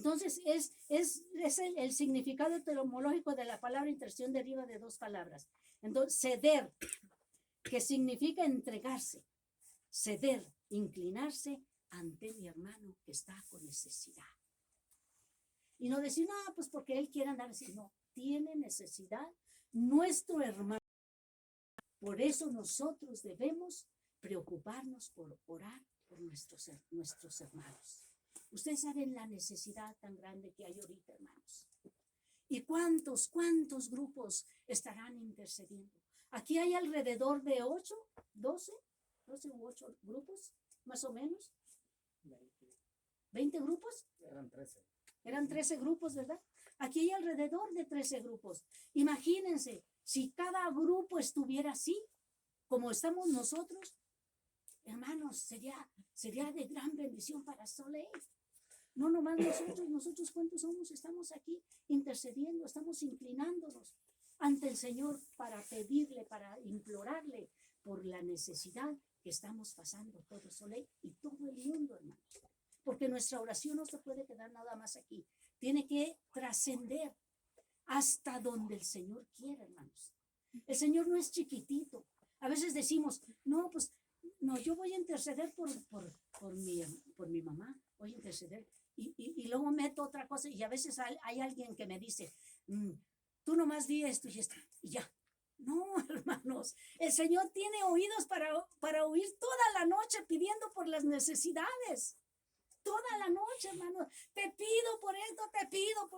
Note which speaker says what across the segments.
Speaker 1: Entonces, el significado etimológico de la palabra intercesión deriva de dos palabras. Entonces, ceder, que significa entregarse. Ceder, inclinarse ante mi hermano que está con necesidad. Y no decir, no, pues porque él quiere andar así. No, tiene necesidad nuestro hermano. Por eso nosotros debemos preocuparnos por orar por nuestros hermanos. Ustedes saben la necesidad tan grande que hay ahorita, hermanos. ¿Y cuántos grupos estarán intercediendo? Aquí hay alrededor de 12 u 8 grupos, más o menos. 20 grupos. Eran 13 grupos, ¿verdad? Aquí hay alrededor de 13 grupos. Imagínense, si cada grupo estuviera así, como estamos nosotros, hermanos, sería de gran bendición para Soleil. No nomás nosotros cuántos somos, estamos aquí intercediendo, estamos inclinándonos ante el Señor para pedirle, para implorarle por la necesidad que estamos pasando todo Soleil y todo el mundo, hermanos. Porque nuestra oración no se puede quedar nada más aquí. Tiene que trascender hasta donde el Señor quiere, hermanos. El Señor no es chiquitito. A veces decimos, no, pues, no, yo voy a interceder por mi mamá, voy a interceder. Y luego meto otra cosa y a veces hay alguien que me dice, tú nomás di esto y esto, y ya. No, hermanos, el Señor tiene oídos para oír toda la noche pidiendo por las necesidades. Toda la noche, hermanos, te pido por esto, te pido,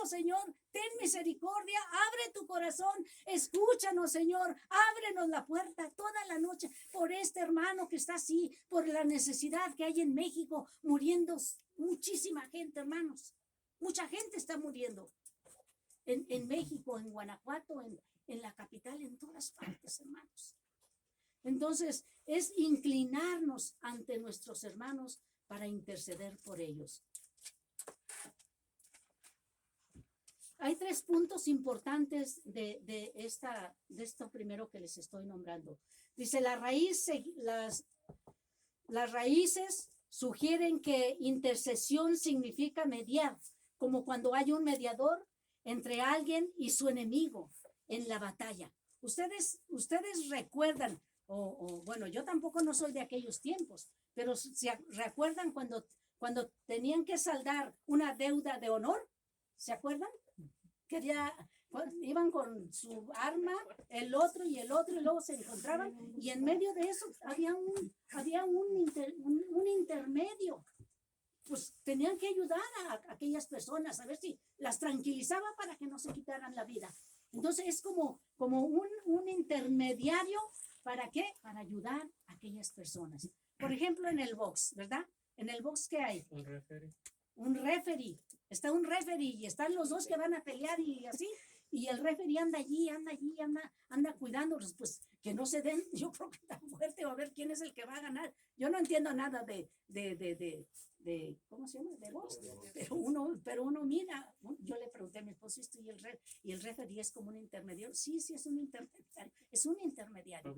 Speaker 1: Señor, ten misericordia, abre tu corazón, escúchanos, Señor, ábrenos la puerta toda la noche por este hermano que está así, por la necesidad que hay en México, muriendo muchísima gente, hermanos, mucha gente está muriendo en México, en Guanajuato, en la capital, en todas partes, hermanos. Entonces, es inclinarnos ante nuestros hermanos para interceder por ellos. Hay 3 puntos importantes de esto primero que les estoy nombrando. Dice, las raíces sugieren que intercesión significa mediar, como cuando hay un mediador entre alguien y su enemigo en la batalla. Ustedes recuerdan, bueno, yo tampoco no soy de aquellos tiempos, pero se recuerdan cuando tenían que saldar una deuda de honor, ¿se acuerdan? Iban con su arma, el otro, y luego se encontraban, y en medio de eso había un intermedio. Pues tenían que ayudar a aquellas personas, a ver si las tranquilizaba para que no se quitaran la vida. Entonces es como un intermediario, ¿para qué? Para ayudar a aquellas personas. Por ejemplo, en el box, ¿verdad? En el box, ¿qué hay? Un referee. Está un referee y están los dos que van a pelear y así. Y el referee anda cuidándolos, pues que no se den, yo creo que tan fuerte, o a ver quién es el que va a ganar. Yo no entiendo nada de ¿cómo se llama? De box. Pero uno mira, yo le pregunté a mi esposo esto y el referee es como un intermediario. Sí, es un intermediario. Es un intermediario.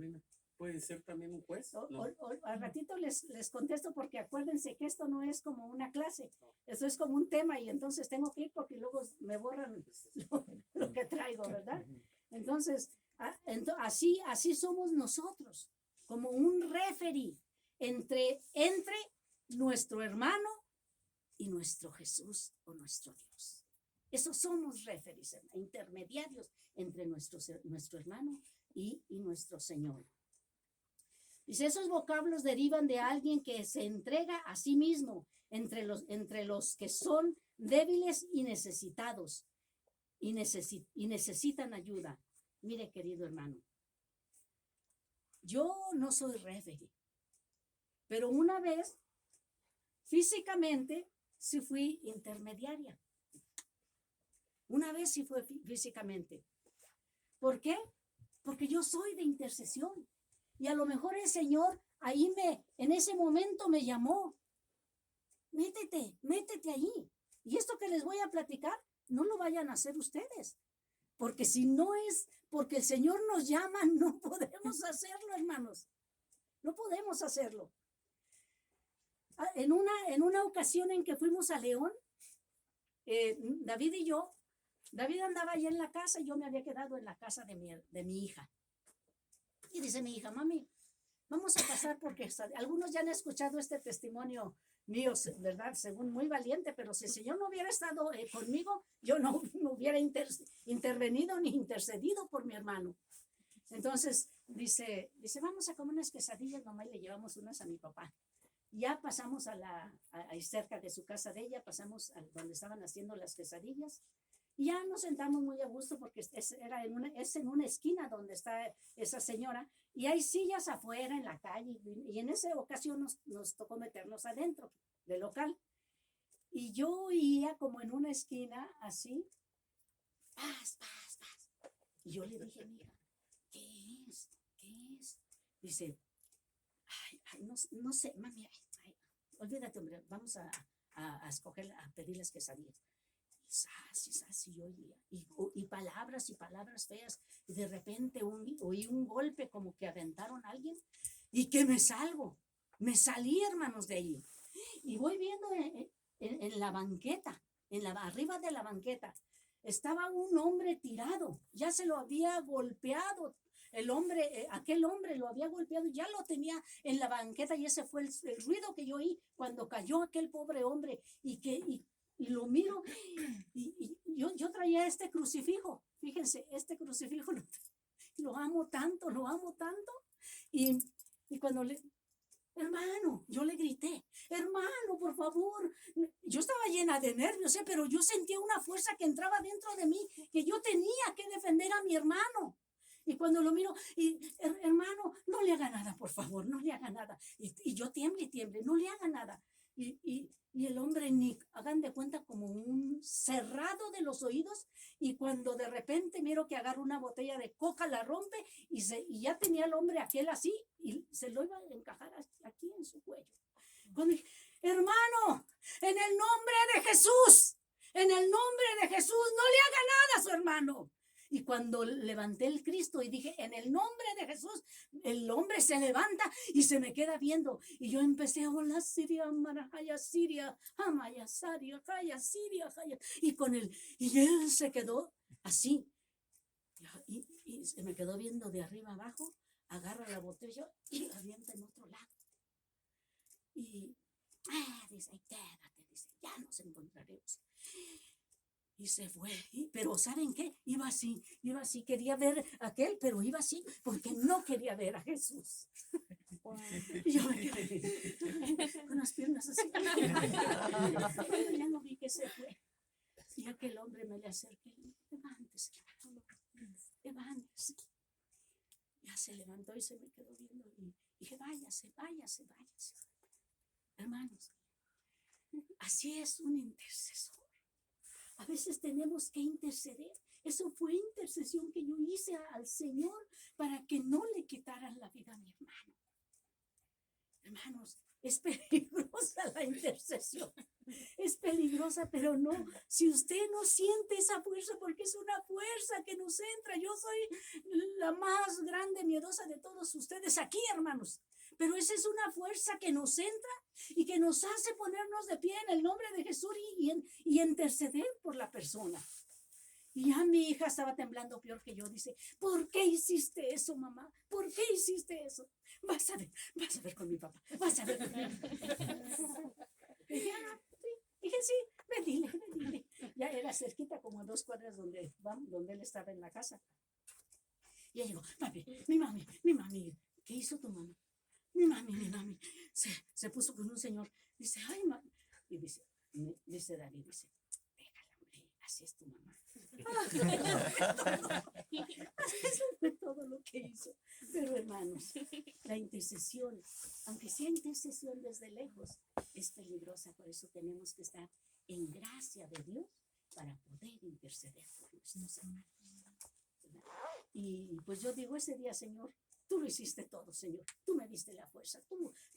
Speaker 2: ¿Puede ser también un juez?
Speaker 1: No. Al ratito les contesto, porque acuérdense que esto no es como una clase, esto es como un tema, y entonces tengo que ir porque luego me borran lo que traigo, ¿verdad? Entonces, así somos nosotros, como un referee entre nuestro hermano y nuestro Jesús o nuestro Dios. Esos somos referees, intermediarios entre nuestro hermano y nuestro Señor. Dice, esos vocablos derivan de alguien que se entrega a sí mismo entre los que son débiles y necesitados y necesitan ayuda. Mire, querido hermano, yo no soy referee, pero una vez físicamente sí fui intermediaria. Una vez sí fue físicamente. ¿Por qué? Porque yo soy de intercesión. Y a lo mejor el Señor ahí en ese momento me llamó. Métete ahí. Y esto que les voy a platicar, no lo vayan a hacer ustedes. Porque si no es porque el Señor nos llama, no podemos hacerlo, hermanos. No podemos hacerlo. En una ocasión en que fuimos a León, David y yo, David andaba allá en la casa y yo me había quedado en la casa de mi hija. Y dice mi hija, mami, vamos a pasar porque algunos ya han escuchado este testimonio mío, ¿verdad? Según muy valiente, pero si el Señor no hubiera estado conmigo, yo no hubiera intervenido ni intercedido por mi hermano. Entonces dice, vamos a comer unas quesadillas, mamá, y le llevamos unas a mi papá. Ya pasamos ahí cerca de su casa de ella, pasamos a donde estaban haciendo las quesadillas. Y ya nos sentamos muy a gusto porque es en una esquina donde está esa señora y hay sillas afuera en la calle y en esa ocasión nos tocó meternos adentro del local. Y yo oía como en una esquina así, paz, paz, paz. Y yo le dije, mira, ¿qué es? ¿Qué es? Dice, ay, no sé, mami, ay, olvídate, hombre, vamos a escoger, a pedir las quesadillas. Y yo oía, y palabras feas, y de repente oí un golpe como que aventaron a alguien, y que me salí, hermanos, de ahí, y voy viendo en la banqueta, arriba de la banqueta, estaba un hombre tirado, ya se lo había golpeado, el hombre, aquel hombre lo había golpeado, ya lo tenía en la banqueta, y ese fue el ruido que yo oí cuando cayó aquel pobre hombre, y lo miro, y yo traía este crucifijo, fíjense, este crucifijo lo amo tanto, y cuando hermano, yo le grité, hermano, por favor, yo estaba llena de nervios, pero yo sentía una fuerza que entraba dentro de mí, que yo tenía que defender a mi hermano. Y cuando lo miro, hermano, no le haga nada, por favor, no le haga nada. Y yo tiemble, no le haga nada. Y el hombre, ni hagan de cuenta, como un cerrado de los oídos, y cuando de repente miro que agarra una botella de coca, la rompe, y ya tenía el hombre aquel así, y se lo iba a encajar aquí en su cuello. Cuando dije, hermano, en el nombre de Jesús, no le haga nada a su hermano. Y cuando levanté el Cristo y dije, en el nombre de Jesús, el hombre se levanta y se me queda viendo. Y yo empecé a hablar Siria, Marajaya, Siria, Amaya, Saria, Jaya, Siria, Jaya. Y él se quedó así. Y se me quedó viendo de arriba abajo, agarra la botella y la avienta en otro lado. Y dice, quédate, dice, ya nos encontraremos. Y se fue, pero ¿saben qué? Iba así, quería ver a aquel, pero iba así porque no quería ver a Jesús. Wow. Y yo me quedé con las piernas así. Ya no vi que se fue. Y aquel hombre me le acerqué y levántese. Ya se levantó y se me quedó viendo y dije, váyase. Hermanos, así es un intercesor. A veces tenemos que interceder. Eso fue intercesión que yo hice al Señor para que no le quitaran la vida a mi hermano. Hermanos, es peligrosa la intercesión. Es peligrosa, pero no, si usted no siente esa fuerza, porque es una fuerza que nos entra. Yo soy la más grande miedosa de todos ustedes aquí, hermanos. Pero esa es una fuerza que nos entra y que nos hace ponernos de pie en el nombre de Jesús y interceder por la persona. Y ya mi hija estaba temblando peor que yo. Dice, ¿por qué hiciste eso, mamá? ¿Por qué hiciste eso? Vas a ver con mi papá. Vas a ver con mi papá. Dije, sí, me dile. Ya era cerquita, como a 2 cuadras donde él estaba en la casa. Y ella dijo, mi mami, ¿qué hizo tu mamá? Mi mami, se puso con un señor. Dice, ay, mami. Y dice David, dice, déjala, hombre, así es tu mamá. Eso fue todo lo que hizo. Pero hermanos, la intercesión, aunque sea intercesión desde lejos, es peligrosa. Por eso tenemos que estar en gracia de Dios para poder interceder por nuestros hermanos. Y pues yo digo, ese día, Señor, tú lo hiciste todo, Señor. Tú me diste la fuerza.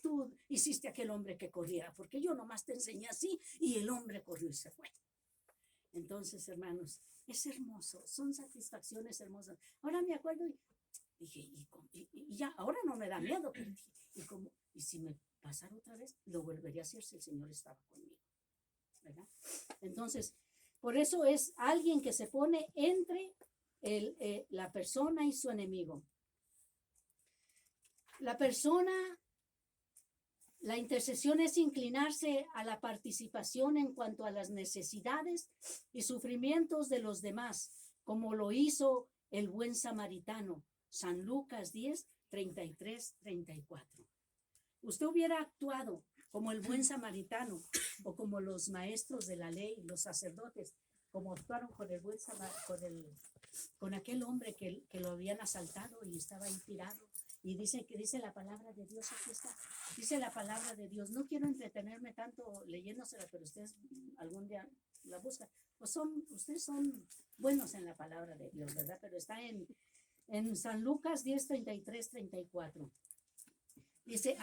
Speaker 1: Tú hiciste a aquel hombre que corriera, porque yo nomás te enseñé así y el hombre corrió y se fue. Entonces, hermanos, es hermoso. Son satisfacciones hermosas. Ahora me acuerdo y dije, y ya, ahora no me da miedo. Pero dije, y si me pasara otra vez, lo volvería a hacer si el Señor estaba conmigo, ¿verdad? Entonces, Por eso es alguien que se pone entre la persona y su enemigo. La intercesión es inclinarse a la participación en cuanto a las necesidades y sufrimientos de los demás, como lo hizo el buen samaritano. San Lucas 10, 33, 34. Usted hubiera actuado como el buen samaritano o como los maestros de la ley, los sacerdotes, como actuaron con el buen con aquel hombre que lo habían asaltado y estaba ahí tirado. Y dice la palabra de Dios, aquí está. Dice la palabra de Dios. No quiero entretenerme tanto leyéndosela, pero ustedes algún día la buscan. Ustedes son buenos en la palabra de Dios, ¿verdad? Pero está en San Lucas 10, 33, 34. Dice,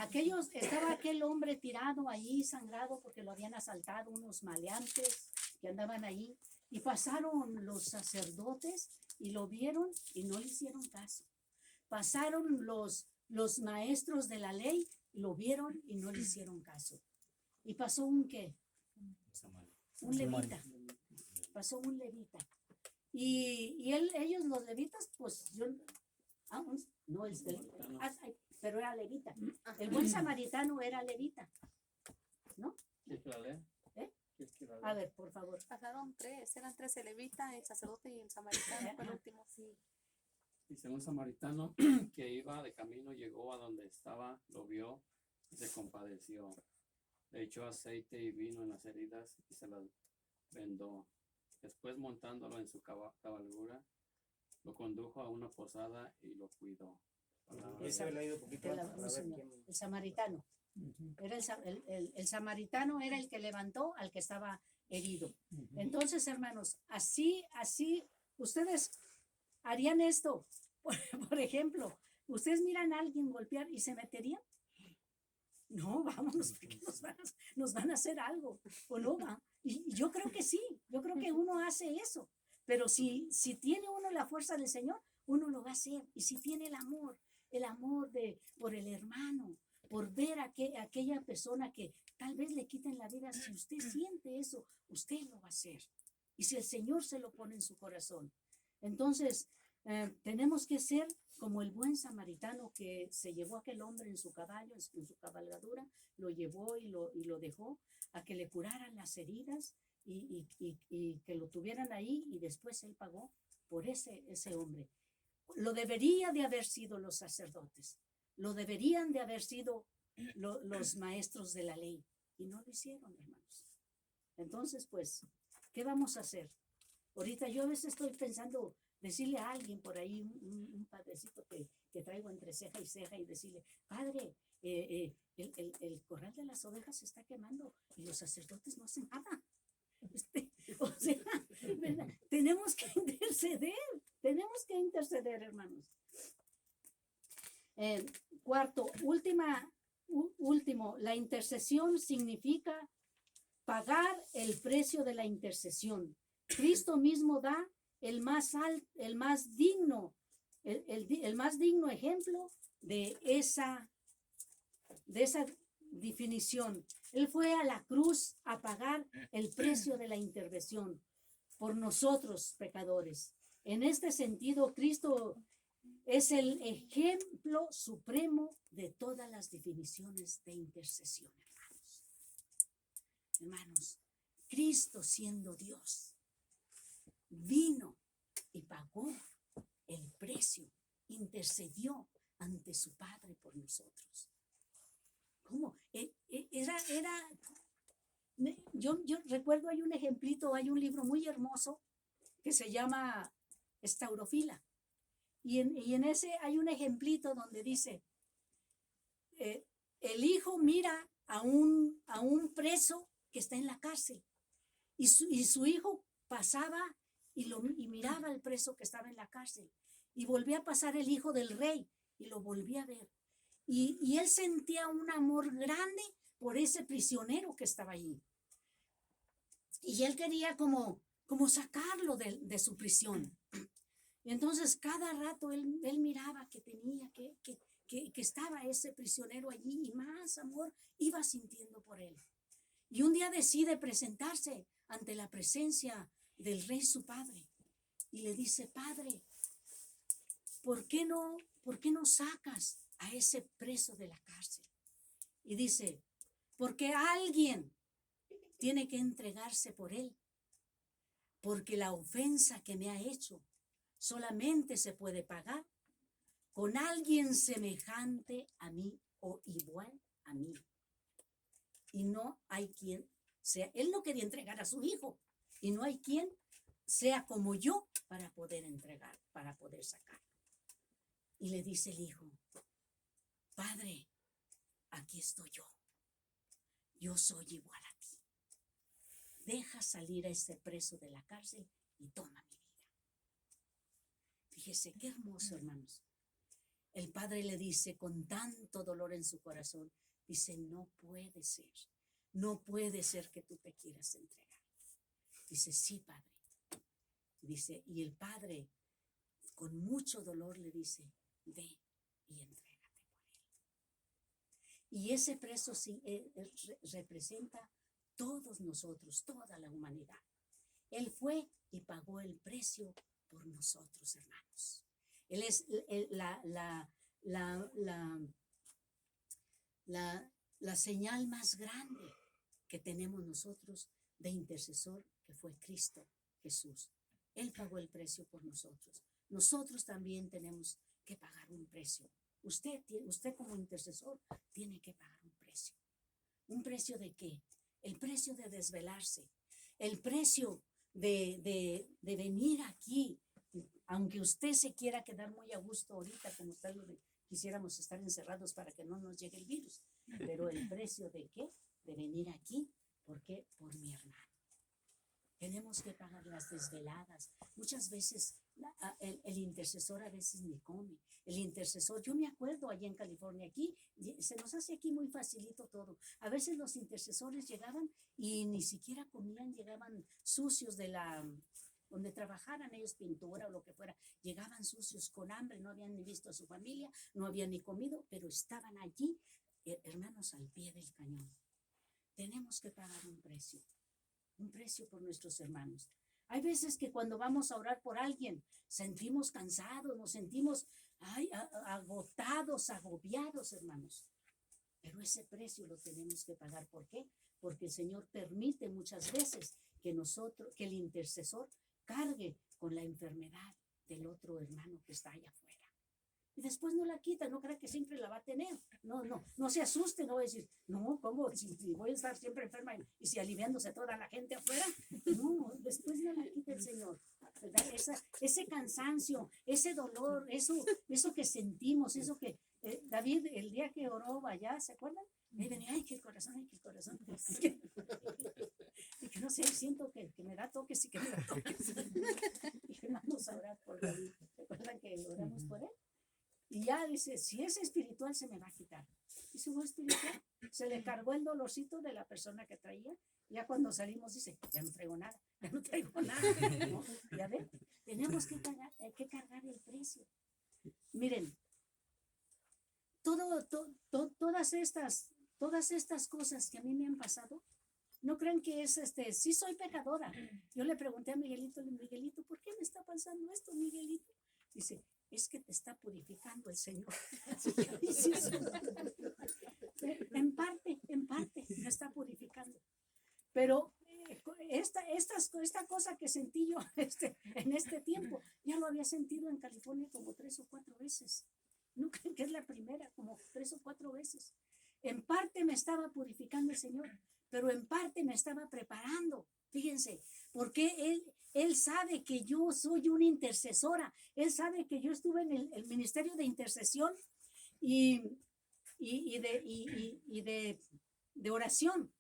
Speaker 1: estaba aquel hombre tirado allí, sangrado, porque lo habían asaltado unos maleantes que andaban ahí. Y pasaron los sacerdotes y lo vieron y no le hicieron caso. Pasaron los maestros de la ley, lo vieron y no le hicieron caso. Y pasó un ¿qué? Un levita. Pasó un levita. Y ellos, los levitas, pues yo... pero era levita. El buen samaritano era levita. ¿No? ¿Eh? A ver, por favor.
Speaker 3: Pasaron eran tres, el levita, el sacerdote y el samaritano, fue el último. Sí.
Speaker 2: Dice un samaritano que iba de camino, llegó a donde estaba, lo vio y se compadeció. Le echó aceite y vino en las heridas y se las vendó. Después, montándolo en su cabalgura, lo condujo a una posada y lo cuidó.
Speaker 1: El samaritano. Era el samaritano era el que levantó al que estaba herido. Entonces, hermanos, así, ustedes harían esto. Por ejemplo, ustedes miran a alguien golpear y se meterían. No, vámonos, porque nos van a hacer algo. O no va. Y yo creo que sí, yo creo que uno hace eso. Pero si tiene uno la fuerza del Señor, uno lo va a hacer. Y si tiene el amor por el hermano, por ver a aquella persona que tal vez le quiten la vida, si usted siente eso, usted lo va a hacer. Y si el Señor se lo pone en su corazón. Entonces, tenemos que ser como el buen samaritano que se llevó a aquel hombre en su caballo, en su cabalgadura, lo llevó y lo dejó a que le curaran las heridas y que lo tuvieran ahí, y después él pagó por ese hombre. Lo debería de haber sido los sacerdotes, lo deberían de haber sido los maestros de la ley, y no lo hicieron, hermanos. Entonces, pues, ¿qué vamos a hacer? Ahorita yo a veces estoy pensando decirle a alguien por ahí, un padrecito que traigo entre ceja y ceja, y decirle, padre, el corral de las ovejas se está quemando y los sacerdotes no hacen nada. O sea, ¿verdad? Tenemos que interceder, hermanos. Cuarto, último, la intercesión significa pagar el precio de la intercesión. Cristo mismo da el más digno ejemplo de esa definición. Él fue a la cruz a pagar el precio de la intervención por nosotros pecadores. En este sentido, Cristo es el ejemplo supremo de todas las definiciones de intercesión, hermanos. Hermanos, Cristo, siendo Dios, vino y pagó el precio, intercedió ante su Padre por nosotros. ¿Cómo? Yo recuerdo, hay un ejemplito, hay un libro muy hermoso que se llama Estaurofila, y en ese hay un ejemplito donde dice, el hijo mira a un preso que está en la cárcel, y su hijo pasaba y miraba al preso que estaba en la cárcel, y volvía a pasar el hijo del rey y lo volvía a ver, y él sentía un amor grande por ese prisionero que estaba allí, y él quería como sacarlo de su prisión. Y entonces cada rato él miraba que tenía que estaba ese prisionero allí, y más amor iba sintiendo por él. Y un día decide presentarse ante la presencia del rey su padre y le dice, padre, ¿por qué no sacas a ese preso de la cárcel? Y dice, porque alguien tiene que entregarse por él, porque la ofensa que me ha hecho solamente se puede pagar con alguien semejante a mí o igual a mí. Y no hay quien sea, él no quería entregar a su hijo, y no hay quien sea como yo para poder entregar, para poder sacarlo. Y le dice el hijo, padre, aquí estoy yo soy igual a ti. Deja salir a ese preso de la cárcel y toma mi vida. Fíjese qué hermoso, hermanos. El padre le dice con tanto dolor en su corazón, dice, no puede ser que tú te quieras entregar. Dice, sí, padre. Dice, y el padre con mucho dolor le dice, ve y entrégate por él. Y ese preso sí, representa todos nosotros, toda la humanidad. Él fue y pagó el precio por nosotros, hermanos. Él es la señal más grande que tenemos nosotros de intercesor, que fue Cristo Jesús. Él pagó el precio por nosotros. Nosotros también tenemos que pagar un precio. Usted como intercesor tiene que pagar un precio. ¿Un precio de qué? El precio de desvelarse. El precio de venir aquí. Aunque usted se quiera quedar muy a gusto ahorita, como quisiéramos estar encerrados para que no nos llegue el virus. Pero el precio de qué? De venir aquí. ¿Por qué? Por mi hermano. Tenemos que pagar las desveladas. Muchas veces el intercesor a veces ni come. El intercesor, yo me acuerdo allá en California, aquí, se nos hace aquí muy facilito todo. A veces los intercesores llegaban y ni siquiera comían, llegaban sucios donde trabajaran ellos, pintura o lo que fuera, llegaban sucios con hambre, no habían ni visto a su familia, no habían ni comido, pero estaban allí, hermanos, al pie del cañón. Tenemos que pagar un precio por nuestros hermanos. Hay veces que cuando vamos a orar por alguien, sentimos cansados, nos sentimos agotados, agobiados, hermanos. Pero ese precio lo tenemos que pagar. ¿Por qué? Porque el Señor permite muchas veces que el intercesor cargue con la enfermedad del otro hermano que está allá afuera. Y después no la quita, no crea que siempre la va a tener. No se asuste, no va a decir, no, ¿cómo? Si voy a estar siempre enferma y si aliviándose toda la gente afuera. No, después no la quita el Señor, ¿verdad? Ese cansancio, ese dolor, eso que sentimos, eso que David, el día que oró allá, ¿se acuerdan? Ahí venía, ay, que el corazón. Y que no sé, siento que me da toques y que me da toques. Y que vamos a orar por David. ¿Recuerdan que oramos por él? Y ya dice, si es espiritual se me va a quitar. Y si fue espiritual, se le cargó el dolorcito de la persona que traía. Ya cuando salimos dice, ya no traigo nada. ¿No? Ya ven, tenemos que cargar el precio. Miren, todas estas cosas que a mí me han pasado, no crean que es sí soy pecadora. Yo le pregunté a Miguelito, ¿por qué me está pasando esto, Miguelito? Dice, es que te está purificando el Señor. Sí. En parte me está purificando. Pero esta cosa que sentí yo en este tiempo, ya lo había sentido en California como 3 o 4 veces. No creo que es la primera, como 3 o 4 veces. En parte me estaba purificando el Señor, pero en parte me estaba preparando. Fíjense, porque Él sabe que yo soy una intercesora. Él sabe que yo estuve en el ministerio de intercesión y de oración.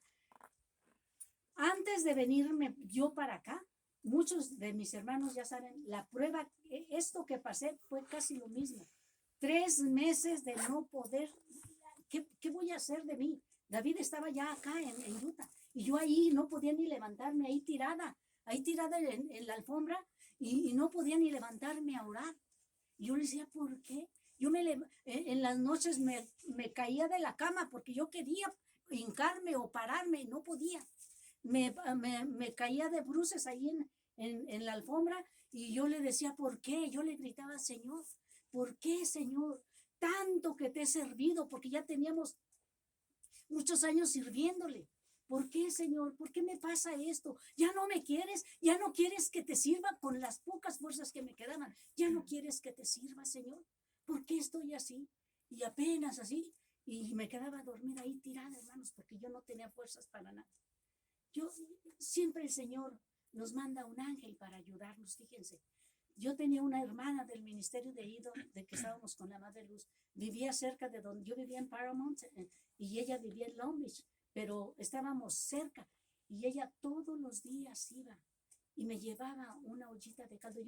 Speaker 1: Antes de venirme yo para acá, muchos de mis hermanos ya saben, la prueba, esto que pasé fue casi lo mismo. 3 meses de no poder, ¿qué voy a hacer de mí? David estaba ya acá en Utah y yo ahí no podía ni levantarme, ahí tirada en la alfombra y no podía ni levantarme a orar. Y yo le decía, ¿por qué? Yo en las noches me caía de la cama porque yo quería hincarme o pararme y no podía. Me caía de bruces ahí en la alfombra y yo le decía, ¿por qué? Yo le gritaba, Señor, ¿por qué, Señor? Tanto que te he servido, porque ya teníamos muchos años sirviéndole. ¿Por qué, Señor? ¿Por qué me pasa esto? ¿Ya no me quieres? ¿Ya no quieres que te sirva con las pocas fuerzas que me quedaban? ¿Ya no quieres que te sirva, Señor? ¿Por qué estoy así? Y apenas así, y me quedaba dormida ahí tirada, hermanos, porque yo no tenía fuerzas para nada. Yo siempre el Señor nos manda un ángel para ayudarnos, fíjense. Yo tenía una hermana del ministerio de Ido, de que estábamos con la Madre Luz, vivía cerca de donde yo vivía en Paramount y ella vivía en Long Beach, pero estábamos cerca y ella todos los días iba y me llevaba una ollita de caldo. Yo